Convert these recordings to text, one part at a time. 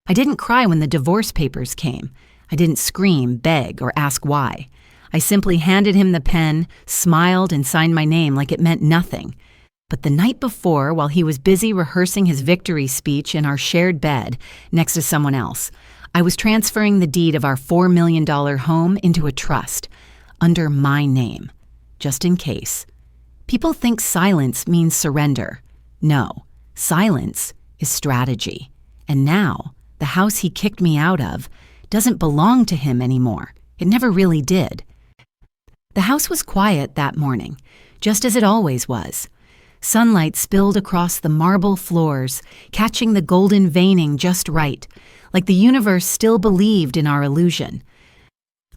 I didn't cry when the divorce papers came. I didn't scream, beg, or ask why. I simply handed him the pen, smiled, and signed my name like it meant nothing. But the night before, while he was busy rehearsing his victory speech in our shared bed next to someone else, I was transferring the deed of our $4 million home into a trust, under my name, just in case. People think silence means surrender. No, silence is strategy. And now, the house he kicked me out of doesn't belong to him anymore. It never really did. The house was quiet that morning, just as it always was. Sunlight spilled across the marble floors, catching the golden veining just right, like the universe still believed in our illusion.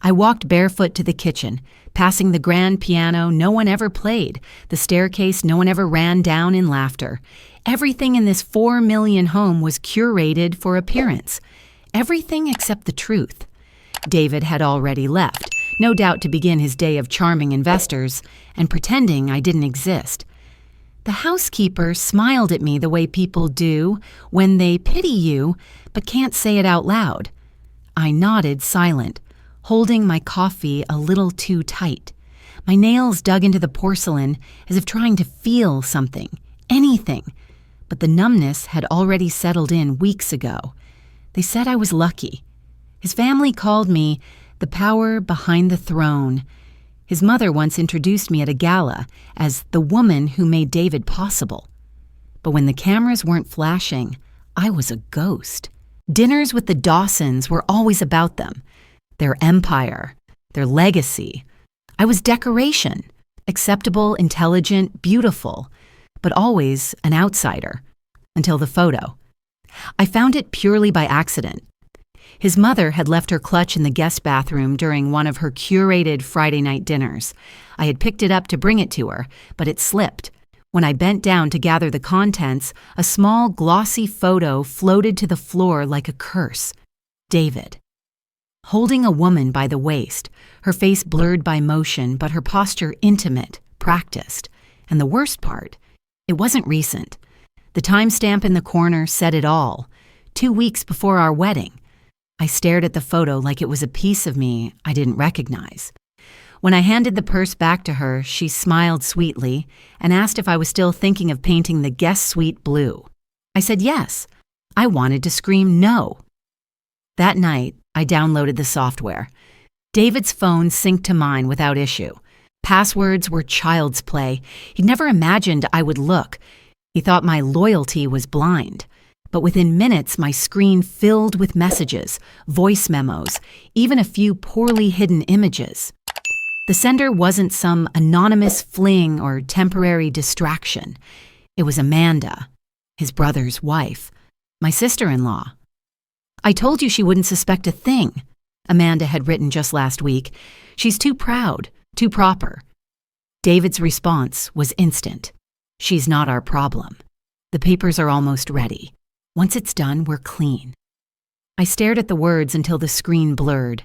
I walked barefoot to the kitchen, passing the grand piano no one ever played, the staircase no one ever ran down in laughter. Everything in this $4 million home was curated for appearance. Everything except the truth. David had already left, no doubt to begin his day of charming investors and pretending I didn't exist. The housekeeper smiled at me the way people do when they pity you but can't say it out loud. I nodded silent, holding my coffee a little too tight. My nails dug into the porcelain as if trying to feel something, anything. But the numbness had already settled in weeks ago. They said I was lucky. His family called me the power behind the throne. His mother once introduced me at a gala as the woman who made David possible. But when the cameras weren't flashing, I was a ghost. Dinners with the Dawsons were always about them, their empire, their legacy. I was decoration, acceptable, intelligent, beautiful, but always an outsider, until the photo. I found it purely by accident. His mother had left her clutch in the guest bathroom during one of her curated Friday night dinners. I had picked it up to bring it to her, but it slipped. When I bent down to gather the contents, a small, glossy photo floated to the floor like a curse. David. Holding a woman by the waist, her face blurred by motion, but her posture intimate, practiced. And the worst part, it wasn't recent. The timestamp in the corner said it all. 2 weeks before our wedding. I stared at the photo like it was a piece of me I didn't recognize. When I handed the purse back to her, she smiled sweetly and asked if I was still thinking of painting the guest suite blue. I said yes. I wanted to scream no. That night, I downloaded the software. David's phone synced to mine without issue. Passwords were child's play. He'd never imagined I would look. He thought my loyalty was blind. But within minutes, my screen filled with messages, voice memos, even a few poorly hidden images. The sender wasn't some anonymous fling or temporary distraction. It was Amanda, his brother's wife, my sister-in-law. "I told you she wouldn't suspect a thing," Amanda had written just last week. "She's too proud, too proper." David's response was instant. "She's not our problem. The papers are almost ready. Once it's done, we're clean." I stared at the words until the screen blurred.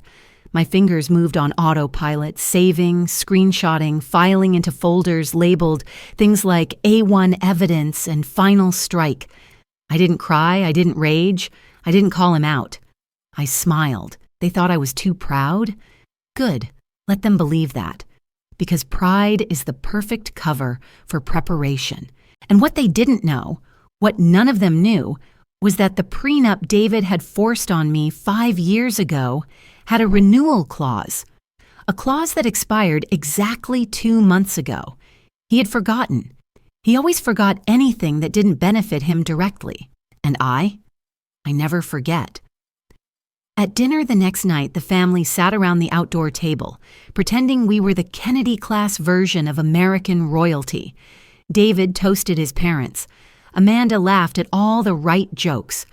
My fingers moved on autopilot, saving, screenshotting, filing into folders labeled things like A1 evidence and final strike. I didn't cry, I didn't rage, I didn't call him out. I smiled. They thought I was too proud? Good, let them believe that. Because pride is the perfect cover for preparation. And what they didn't know, what none of them knew, was that the prenup David had forced on me 5 years ago had a renewal clause, a clause that expired exactly 2 months ago. He had forgotten. He always forgot anything that didn't benefit him directly. And I never forget. At dinner the next night, the family sat around the outdoor table, pretending we were the Kennedy-class version of American royalty. David toasted his parents. Amanda laughed at all the right jokes.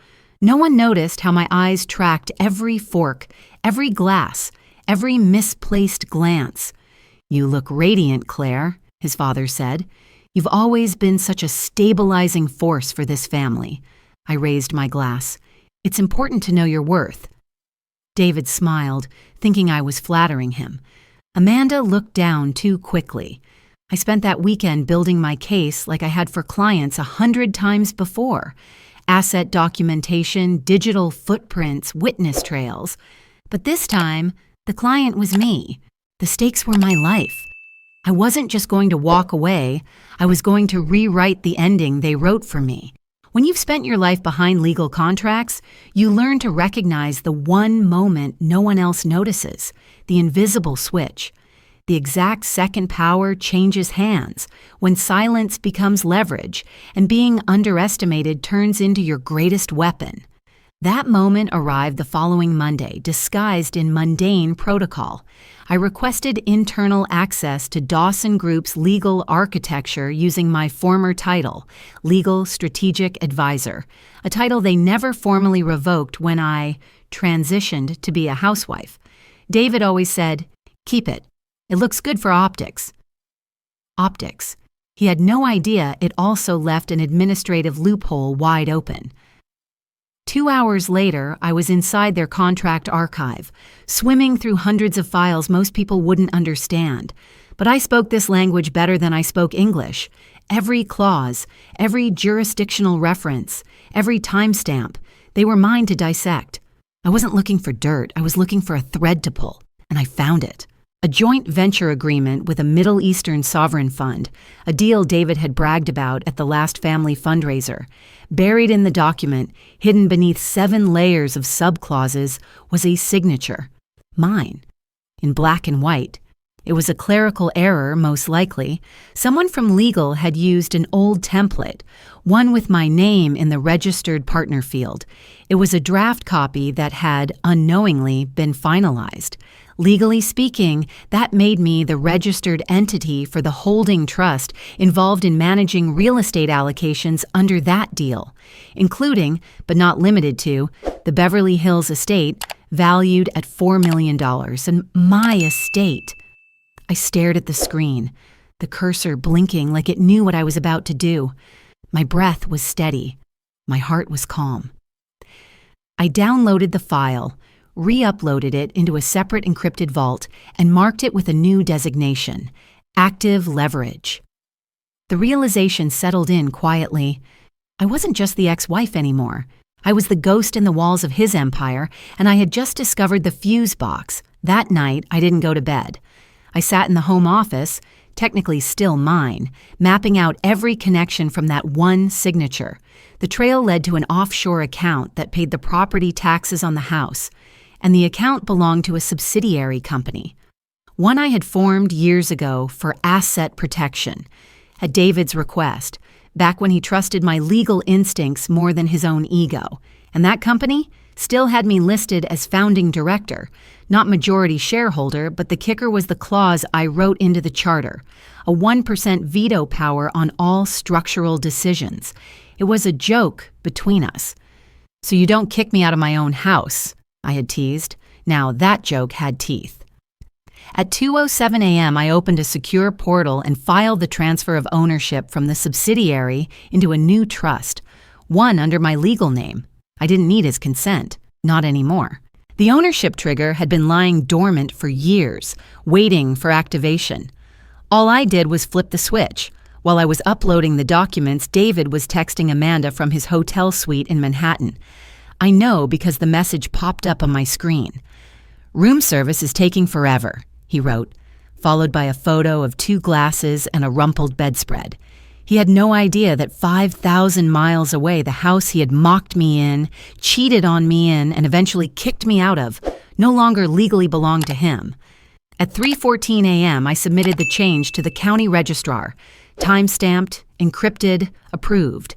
No one noticed how my eyes tracked every fork, every glass, every misplaced glance. "You look radiant, Claire," his father said. "You've always been such a stabilizing force for this family." I raised my glass. "It's important to know your worth." David smiled, thinking I was flattering him. Amanda looked down too quickly. I spent that weekend building my case like I had for clients 100 times before. asset documentation, digital footprints, witness trails. But this time, the client was me. The stakes were my life. I wasn't just going to walk away, I was going to rewrite the ending they wrote for me. When you've spent your life behind legal contracts, you learn to recognize the one moment no one else notices, the invisible switch. The exact second power changes hands, when silence becomes leverage, and being underestimated turns into your greatest weapon. That moment arrived the following Monday, disguised in mundane protocol. I requested internal access to Dawson Group's legal architecture using my former title, Legal Strategic Advisor, a title they never formally revoked when I transitioned to be a housewife. David always said, "Keep it. It looks good for optics." Optics. He had no idea it also left an administrative loophole wide open. 2 hours later, I was inside their contract archive, swimming through hundreds of files most people wouldn't understand. But I spoke this language better than I spoke English. Every clause, every jurisdictional reference, every timestamp, they were mine to dissect. I wasn't looking for dirt, I was looking for a thread to pull, and I found it. A joint venture agreement with a Middle Eastern sovereign fund, a deal David had bragged about at the last family fundraiser. Buried in the document, hidden beneath 7 layers of subclauses, was a signature. Mine. In black and white. It was a clerical error, most likely. Someone from legal had used an old template, one with my name in the registered partner field. It was a draft copy that had, unknowingly, been finalized. Legally speaking, that made me the registered entity for the holding trust involved in managing real estate allocations under that deal, including, but not limited to, the Beverly Hills estate, valued at $4 million, and my estate. I stared at the screen, the cursor blinking like it knew what I was about to do. My breath was steady. My heart was calm. I downloaded the file, re-uploaded it into a separate encrypted vault, and marked it with a new designation, Active Leverage. The realization settled in quietly. I wasn't just the ex-wife anymore. I was the ghost in the walls of his empire, and I had just discovered the fuse box. That night, I didn't go to bed. I sat in the home office, technically still mine, mapping out every connection from that one signature. The trail led to an offshore account that paid the property taxes on the house, and the account belonged to a subsidiary company, one I had formed years ago for asset protection, at David's request, back when he trusted my legal instincts more than his own ego. And that company still had me listed as founding director, not majority shareholder, but the kicker was the clause I wrote into the charter, a 1% veto power on all structural decisions. It was a joke between us. "So you don't kick me out of my own house," I had teased. Now that joke had teeth. At 2:07 a.m., I opened a secure portal and filed the transfer of ownership from the subsidiary into a new trust, one under my legal name. I didn't need his consent, not anymore. The ownership trigger had been lying dormant for years, waiting for activation. All I did was flip the switch. While I was uploading the documents, David was texting Amanda from his hotel suite in Manhattan. I know because the message popped up on my screen. "Room service is taking forever," he wrote, followed by a photo of 2 glasses and a rumpled bedspread. He had no idea that 5,000 miles away, the house he had mocked me in, cheated on me in, and eventually kicked me out of, no longer legally belonged to him. At 3:14 a.m., I submitted the change to the county registrar, time-stamped, encrypted, approved.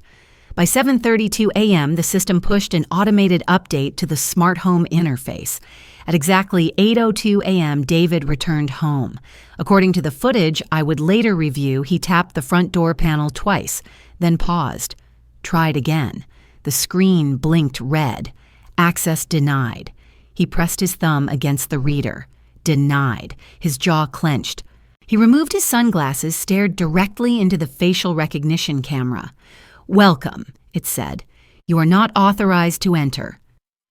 By 7:32 a.m., the system pushed an automated update to the smart home interface. At exactly 8:02 a.m., David returned home. According to the footage I would later review, he tapped the front door panel twice, then paused. Tried again. The screen blinked red. Access denied. He pressed his thumb against the reader. Denied. His jaw clenched. He removed his sunglasses, stared directly into the facial recognition camera. "Welcome," it said. "You are not authorized to enter."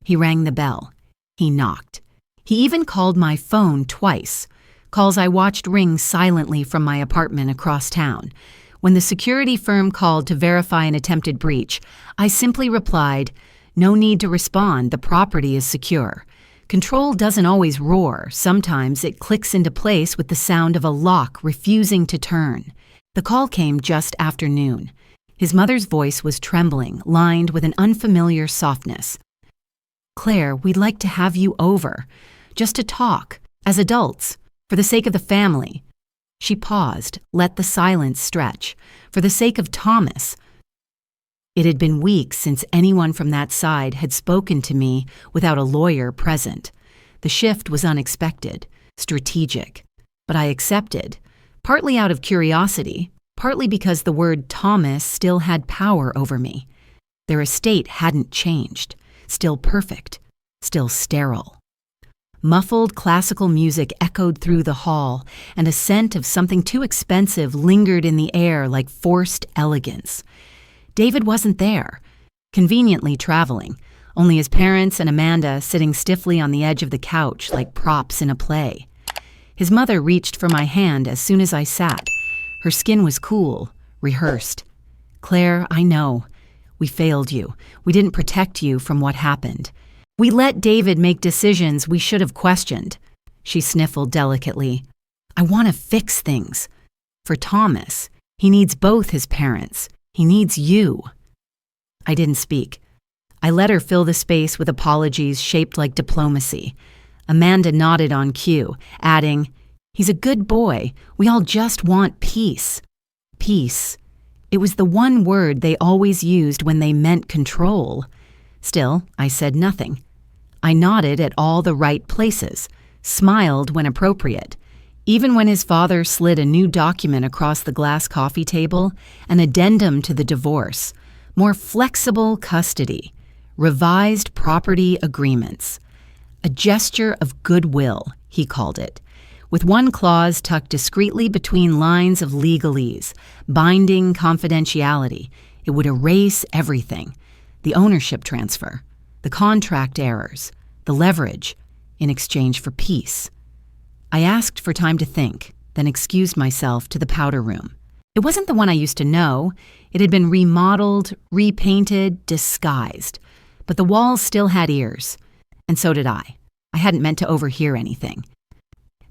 He rang the bell. He knocked. He even called my phone twice, calls I watched ring silently from my apartment across town. When the security firm called to verify an attempted breach, I simply replied, "No need to respond, the property is secure." Control doesn't always roar. Sometimes it clicks into place with the sound of a lock refusing to turn. The call came just after noon. His mother's voice was trembling, lined with an unfamiliar softness. "Claire, we'd like to have you over, just to talk, as adults, for the sake of the family." She paused, let the silence stretch. "For the sake of Thomas." It had been weeks since anyone from that side had spoken to me without a lawyer present. The shift was unexpected, strategic, but I accepted, partly out of curiosity, partly because the word Thomas still had power over me. Their estate hadn't changed, still perfect, still sterile. Muffled classical music echoed through the hall, and a scent of something too expensive lingered in the air like forced elegance. David wasn't there, conveniently traveling, only his parents and Amanda sitting stiffly on the edge of the couch like props in a play. His mother reached for my hand as soon as I sat. Her skin was cool, rehearsed. "Claire, I know. We failed you. We didn't protect you from what happened. We let David make decisions we should have questioned." She sniffled delicately. "I want to fix things. For Thomas, he needs both his parents. He needs you." I didn't speak. I let her fill the space with apologies shaped like diplomacy. Amanda nodded on cue, adding, "He's a good boy. We all just want peace." Peace. It was the one word they always used when they meant control. Still, I said nothing. I nodded at all the right places, smiled when appropriate. Even when his father slid a new document across the glass coffee table, an addendum to the divorce, more flexible custody, revised property agreements. A gesture of goodwill, he called it, with one clause tucked discreetly between lines of legalese, binding confidentiality. It would erase everything: the ownership transfer, the contract errors, the leverage, in exchange for peace. I asked for time to think, then excused myself to the powder room. It wasn't the one I used to know. It had been remodeled, repainted, disguised. But the walls still had ears. And so did I. I hadn't meant to overhear anything.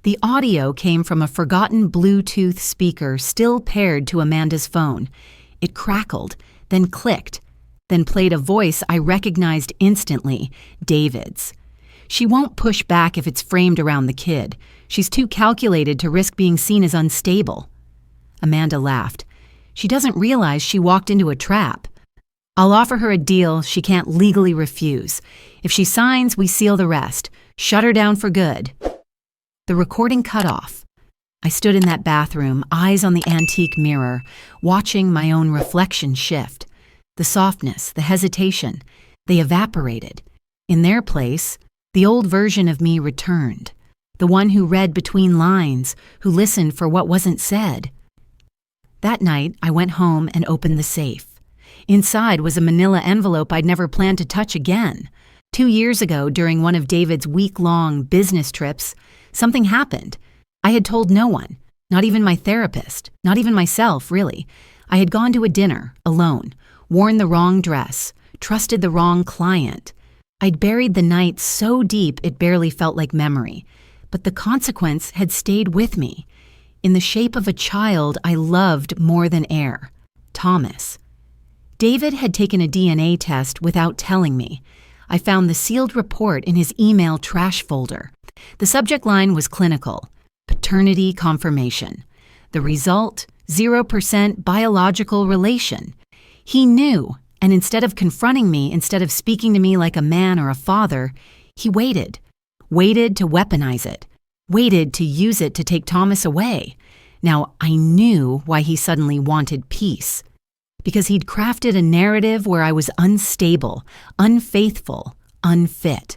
The audio came from a forgotten Bluetooth speaker still paired to Amanda's phone. It crackled, then clicked, then played a voice I recognized instantly, David's. "She won't push back if it's framed around the kid. She's too calculated to risk being seen as unstable." Amanda laughed. "She doesn't realize she walked into a trap. I'll offer her a deal she can't legally refuse. If she signs, we seal the rest. Shut her down for good." The recording cut off. I stood in that bathroom, eyes on the antique mirror, watching my own reflection shift. The softness, the hesitation, they evaporated. In their place, the old version of me returned. The one who read between lines, who listened for what wasn't said. That night, I went home and opened the safe. Inside was a manila envelope I'd never planned to touch again. 2 years ago, during one of David's week-long business trips, something happened. I had told no one, not even my therapist, not even myself, really. I had gone to a dinner, alone, worn the wrong dress, trusted the wrong client. I'd buried the night so deep it barely felt like memory. But the consequence had stayed with me, in the shape of a child I loved more than air, Thomas. David had taken a DNA test without telling me. I found the sealed report in his email trash folder. The subject line was clinical: paternity confirmation. The result, 0% biological relation. He knew, and instead of confronting me, instead of speaking to me like a man or a father, he waited to weaponize it, waited to use it to take Thomas away. Now, I knew why he suddenly wanted peace. Because he'd crafted a narrative where I was unstable, unfaithful, unfit.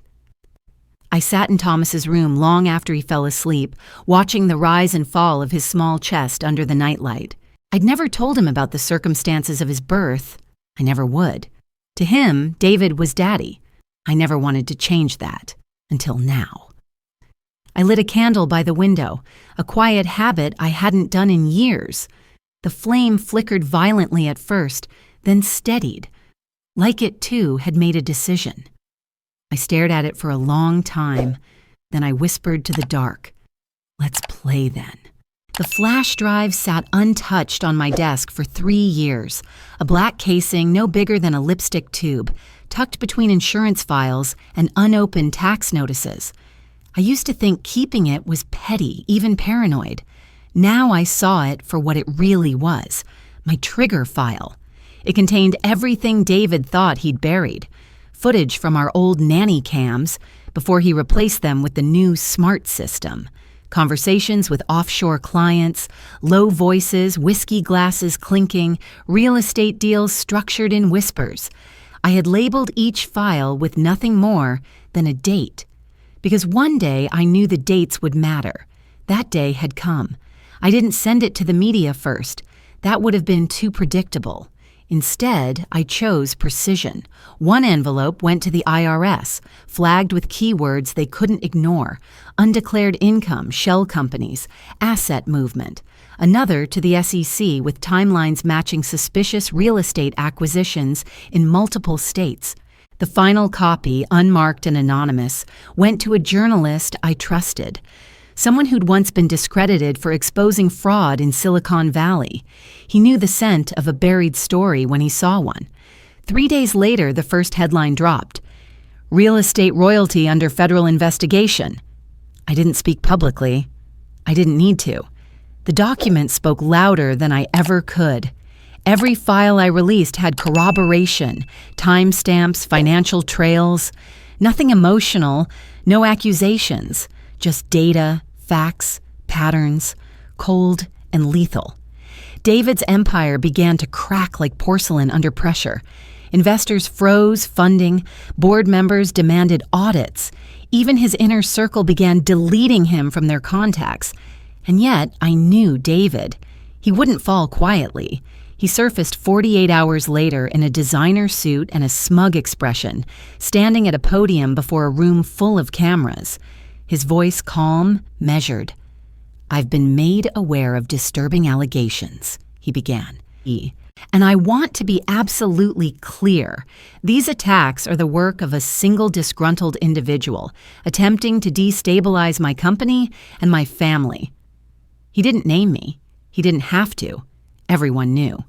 I sat in Thomas's room long after he fell asleep, watching the rise and fall of his small chest under the nightlight. I'd never told him about the circumstances of his birth. I never would. To him, David was Daddy. I never wanted to change that. Until now. I lit a candle by the window, a quiet habit I hadn't done in years. The flame flickered violently at first, then steadied, like it too had made a decision. I stared at it for a long time, then I whispered to the dark, "Let's play then." The flash drive sat untouched on my desk for 3 years, a black casing no bigger than a lipstick tube, tucked between insurance files and unopened tax notices. I used to think keeping it was petty, even paranoid. Now I saw it for what it really was, my trigger file. It contained everything David thought he'd buried. Footage from our old nanny cams before he replaced them with the new smart system. Conversations with offshore clients, low voices, whiskey glasses clinking, real estate deals structured in whispers. I had labeled each file with nothing more than a date. Because one day I knew the dates would matter. That day had come. I didn't send it to the media first. That would have been too predictable. Instead, I chose precision. One envelope went to the IRS, flagged with keywords they couldn't ignore: undeclared income, shell companies, asset movement. Another to the SEC with timelines matching suspicious real estate acquisitions in multiple states. The final copy, unmarked and anonymous, went to a journalist I trusted. Someone who'd once been discredited for exposing fraud in Silicon Valley. He knew the scent of a buried story when he saw one. 3 days later, the first headline dropped: "Real estate royalty under federal investigation." I didn't speak publicly. I didn't need to. The document spoke louder than I ever could. Every file I released had corroboration, timestamps, financial trails. Nothing emotional, no accusations, just data, facts, patterns, cold and lethal. David's empire began to crack like porcelain under pressure. Investors froze funding, board members demanded audits. Even his inner circle began deleting him from their contacts. And yet, I knew David. He wouldn't fall quietly. He surfaced 48 hours later in a designer suit and a smug expression, standing at a podium before a room full of cameras. His voice calm, measured. "I've been made aware of disturbing allegations," he began. "And I want to be absolutely clear. These attacks are the work of a single disgruntled individual, attempting to destabilize my company and my family." He didn't name me. He didn't have to. Everyone knew.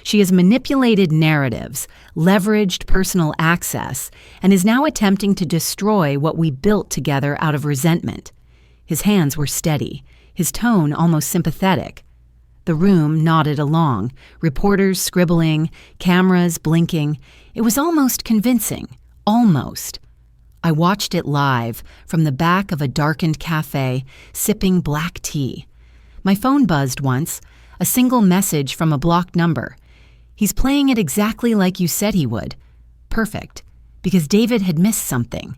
She has manipulated narratives, leveraged personal access, and is now attempting to destroy what we built together out of resentment. His hands were steady, his tone almost sympathetic. The room nodded along, reporters scribbling, cameras blinking. It was almost convincing. Almost. I watched it live from the back of a darkened cafe, sipping black tea. My phone buzzed once, a single message from a blocked number. "He's playing it exactly like you said he would." Perfect, because David had missed something.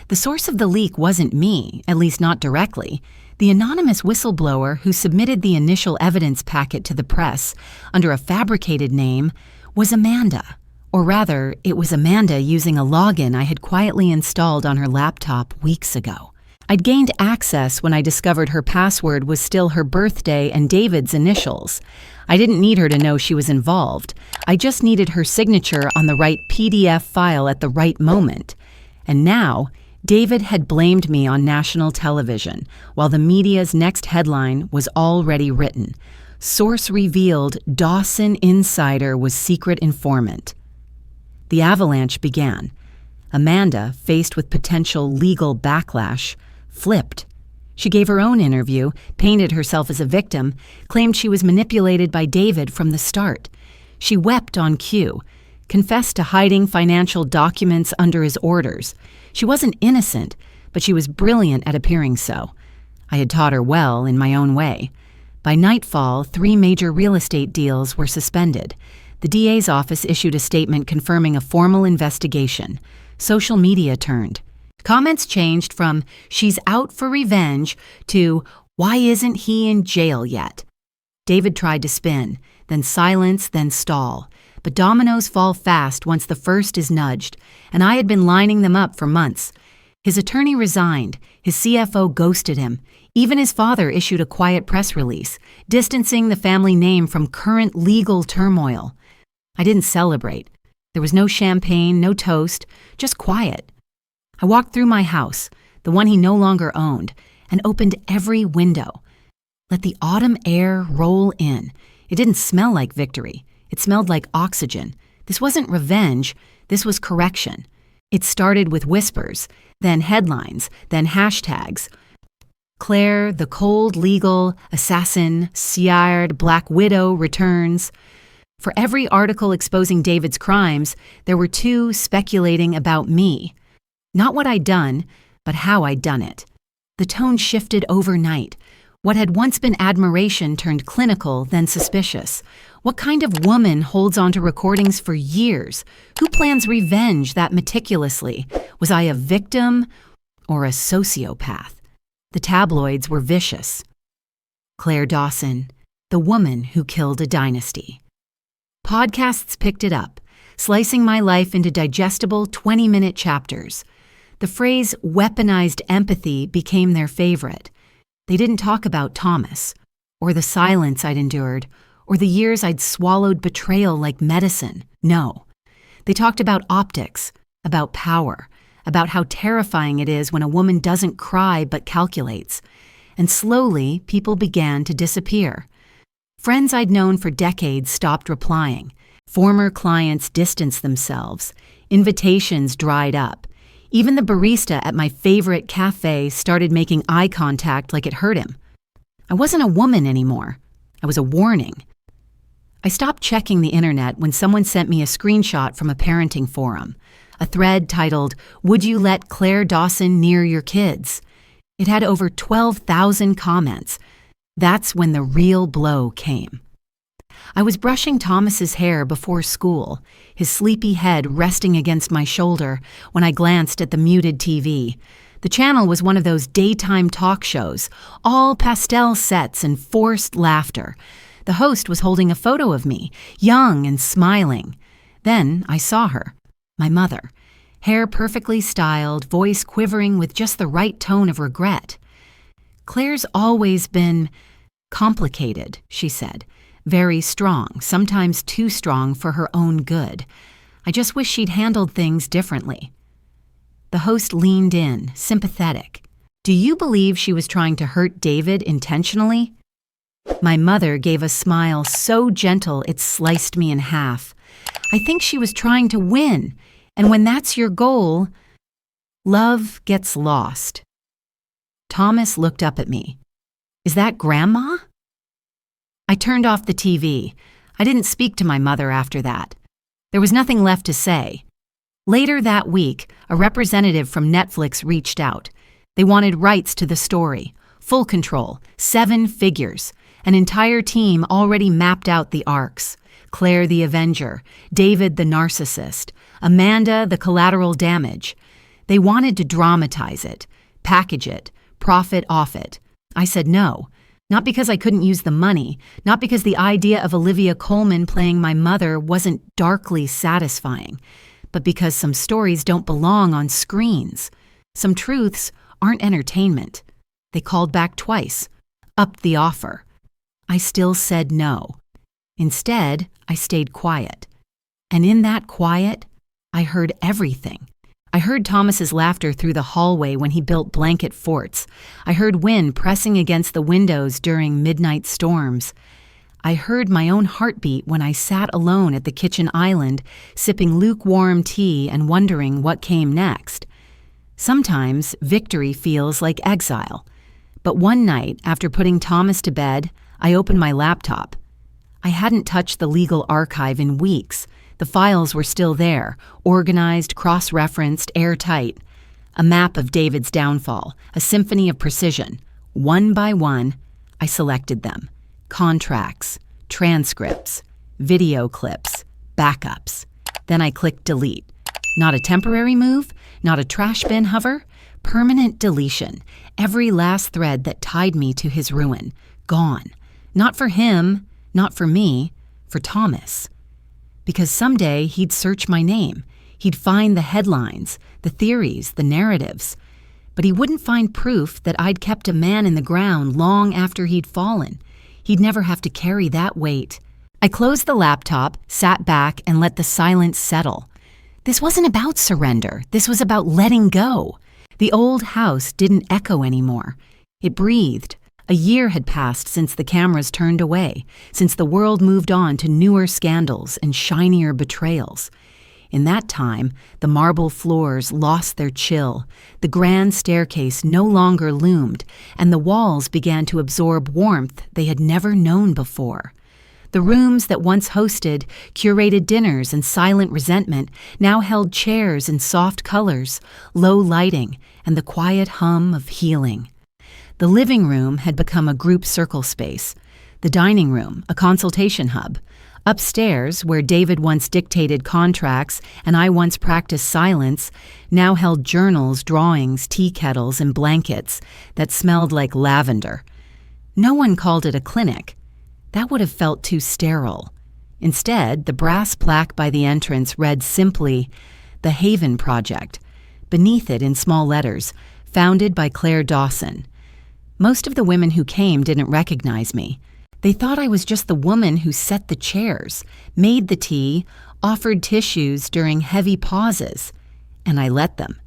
The source of the leak wasn't me, at least not directly. The anonymous whistleblower who submitted the initial evidence packet to the press under a fabricated name was Amanda. Or rather, it was Amanda using a login I had quietly installed on her laptop weeks ago. I'd gained access when I discovered her password was still her birthday and David's initials. I didn't need her to know she was involved. I just needed her signature on the right PDF file at the right moment. And now, David had blamed me on national television, while the media's next headline was already written. Source revealed Dawson insider was secret informant. The avalanche began. Amanda, faced with potential legal backlash, flipped. She gave her own interview, painted herself as a victim, claimed she was manipulated by David from the start. She wept on cue, confessed to hiding financial documents under his orders. She wasn't innocent, but she was brilliant at appearing so. I had taught her well in my own way. By nightfall, 3 major real estate deals were suspended. The DA's office issued a statement confirming a formal investigation. Social media turned. Comments changed from "she's out for revenge" to "why isn't he in jail yet?" David tried to spin, then silence, then stall. But dominoes fall fast once the first is nudged, and I had been lining them up for months. His attorney resigned, his CFO ghosted him. Even his father issued a quiet press release, distancing the family name from current legal turmoil. I didn't celebrate. There was no champagne, no toast, just quiet. I walked through my house, the one he no longer owned, and opened every window. Let the autumn air roll in. It didn't smell like victory. It smelled like oxygen. This wasn't revenge. This was correction. It started with whispers, then headlines, then hashtags. Claire, the cold legal assassin, Siard, Black Widow returns. For every article exposing David's crimes, there were two speculating about me. Not what I'd done, but how I'd done it. The tone shifted overnight. What had once been admiration turned clinical, then suspicious. What kind of woman holds on to recordings for years? Who plans revenge that meticulously? Was I a victim or a sociopath? The tabloids were vicious. Claire Dawson, the woman who killed a dynasty. Podcasts picked it up, slicing my life into digestible 20-minute chapters. The phrase weaponized empathy became their favorite. They didn't talk about Thomas, or the silence I'd endured, or the years I'd swallowed betrayal like medicine. No. They talked about optics, about power, about how terrifying it is when a woman doesn't cry but calculates. And slowly, people began to disappear. Friends I'd known for decades stopped replying. Former clients distanced themselves. Invitations dried up. Even the barista at my favorite cafe started making eye contact like it hurt him. I wasn't a woman anymore. I was a warning. I stopped checking the internet when someone sent me a screenshot from a parenting forum, a thread titled, "Would you let Claire Dawson near your kids?" It had over 12,000 comments. That's when the real blow came. I was brushing Thomas's hair before school, his sleepy head resting against my shoulder when I glanced at the muted TV. The channel was one of those daytime talk shows, all pastel sets and forced laughter. The host was holding a photo of me, young and smiling. Then I saw her, my mother, hair perfectly styled, voice quivering with just the right tone of regret. "Claire's always been complicated," she said. "Very strong, sometimes too strong for her own good. I just wish she'd handled things differently." The host leaned in, sympathetic. "Do you believe she was trying to hurt David intentionally?" My mother gave a smile so gentle it sliced me in half. "I think she was trying to win, and when that's your goal, love gets lost." Thomas looked up at me. "Is that Grandma?" I turned off the TV. I didn't speak to my mother after that. There was nothing left to say. Later that week, a representative from Netflix reached out. They wanted rights to the story, full control, 7 figures, an entire team already mapped out the arcs. Claire the Avenger, David the Narcissist, Amanda the collateral damage. They wanted to dramatize it, package it, profit off it. I said no. Not because I couldn't use the money, not because the idea of Olivia Colman playing my mother wasn't darkly satisfying, but because some stories don't belong on screens. Some truths aren't entertainment. They called back twice, upped the offer. I still said no. Instead, I stayed quiet. And in that quiet, I heard everything. I heard Thomas's laughter through the hallway when he built blanket forts. I heard wind pressing against the windows during midnight storms. I heard my own heartbeat when I sat alone at the kitchen island, sipping lukewarm tea and wondering what came next. Sometimes victory feels like exile. But one night, after putting Thomas to bed, I opened my laptop. I hadn't touched the legal archive in weeks. The files were still there, organized, cross-referenced, airtight. A map of David's downfall, a symphony of precision. One by one, I selected them. Contracts, transcripts, video clips, backups. Then I clicked delete. Not a temporary move, not a trash bin hover, permanent deletion. Every last thread that tied me to his ruin. Gone. Not for him, not for me, for Thomas. Because someday he'd search my name. He'd find the headlines, the theories, the narratives. but he wouldn't find proof that I'd kept a man in the ground long after he'd fallen. He'd never have to carry that weight. I closed the laptop, sat back, and let the silence settle. This wasn't about surrender. This was about letting go. The old house didn't echo anymore. It breathed. A year had passed since the cameras turned away, since the world moved on to newer scandals and shinier betrayals. In that time, the marble floors lost their chill, the grand staircase no longer loomed, and the walls began to absorb warmth they had never known before. The rooms that once hosted curated dinners and silent resentment now held chairs in soft colors, low lighting, and the quiet hum of healing. The living room had become a group circle space, the dining room a consultation hub. Upstairs, where David once dictated contracts and I once practiced silence, now held journals, drawings, tea kettles, and blankets that smelled like lavender. No one called it a clinic. That would have felt too sterile. Instead, the brass plaque by the entrance read simply, "The Haven Project." Beneath it, in small letters, "Founded by Claire Dawson." Most of the women who came didn't recognize me. They thought I was just the woman who set the chairs, made the tea, offered tissues during heavy pauses, and I let them.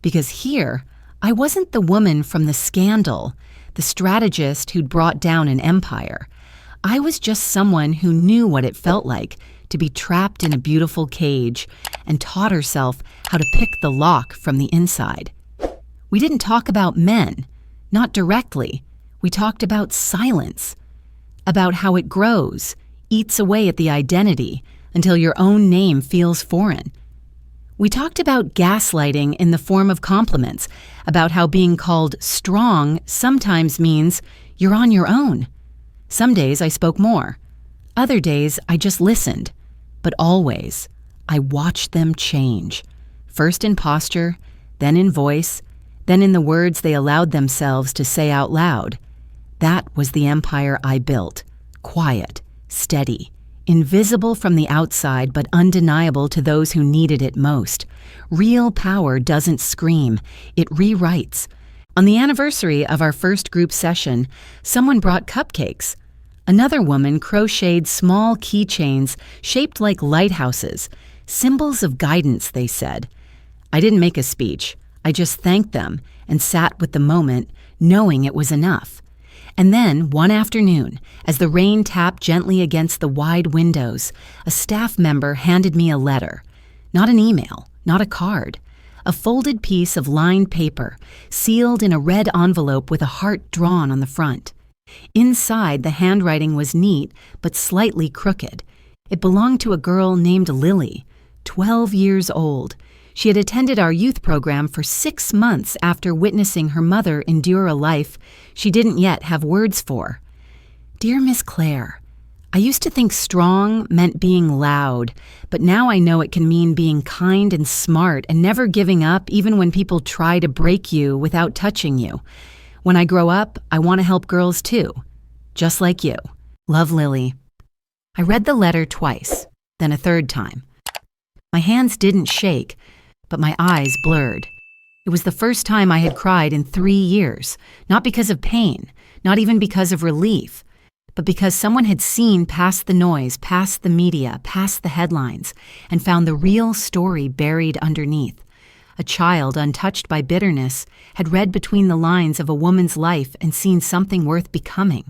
Because here, I wasn't the woman from the scandal, the strategist who'd brought down an empire. I was just someone who knew what it felt like to be trapped in a beautiful cage and taught herself how to pick the lock from the inside. We didn't talk about men, not directly. We talked about silence, about how it grows, eats away at the identity until your own name feels foreign. We talked about gaslighting in the form of compliments, about how being called strong sometimes means you're on your own. Some days I spoke more. Other days I just listened. But always, I watched them change. First in posture, then in voice, then in the words they allowed themselves to say out loud. That was the empire I built. Quiet, steady, invisible from the outside but undeniable to those who needed it most. Real power doesn't scream, it rewrites. On the anniversary of our first group session, someone brought cupcakes. Another woman crocheted small keychains shaped like lighthouses, symbols of guidance, they said. I didn't make a speech. I just thanked them and sat with the moment, knowing it was enough. And then, one afternoon, as the rain tapped gently against the wide windows, a staff member handed me a letter. Not an email, not a card. A folded piece of lined paper, sealed in a red envelope with a heart drawn on the front. Inside, the handwriting was neat, but slightly crooked. It belonged to a girl named Lily, 12 years old. She had attended our youth program for 6 months after witnessing her mother endure a life she didn't yet have words for. Dear Miss Claire, I used to think strong meant being loud, but now I know it can mean being kind and smart and never giving up even when people try to break you without touching you. When I grow up, I want to help girls too, just like you. Love, Lily. I read the letter twice, then a third time. My hands didn't shake, but my eyes blurred. It was the first time I had cried in 3 years, not because of pain, not even because of relief, but because someone had seen past the noise, past the media, past the headlines, and found the real story buried underneath. A child, untouched by bitterness, had read between the lines of a woman's life and seen something worth becoming.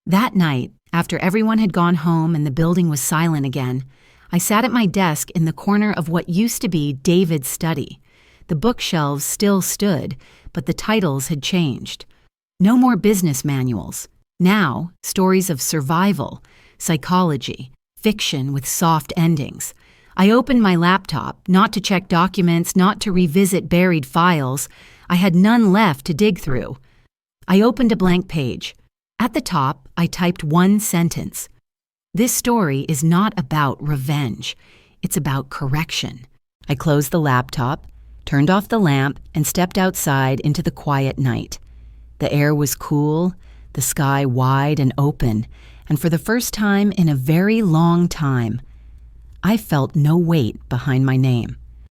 That night, after everyone had gone home and the building was silent again, I sat at my desk in the corner of what used to be David's study. The bookshelves still stood, but the titles had changed. No more business manuals. Now, stories of survival, psychology, fiction with soft endings. I opened my laptop, not to check documents, not to revisit buried files. I had none left to dig through. I opened a blank page. At the top, I typed one sentence. This story is not about revenge. It's about correction. I closed the laptop, turned off the lamp, and stepped outside into the quiet night. The air was cool, the sky wide and open, and for the first time in a very long time, I felt no weight behind my name.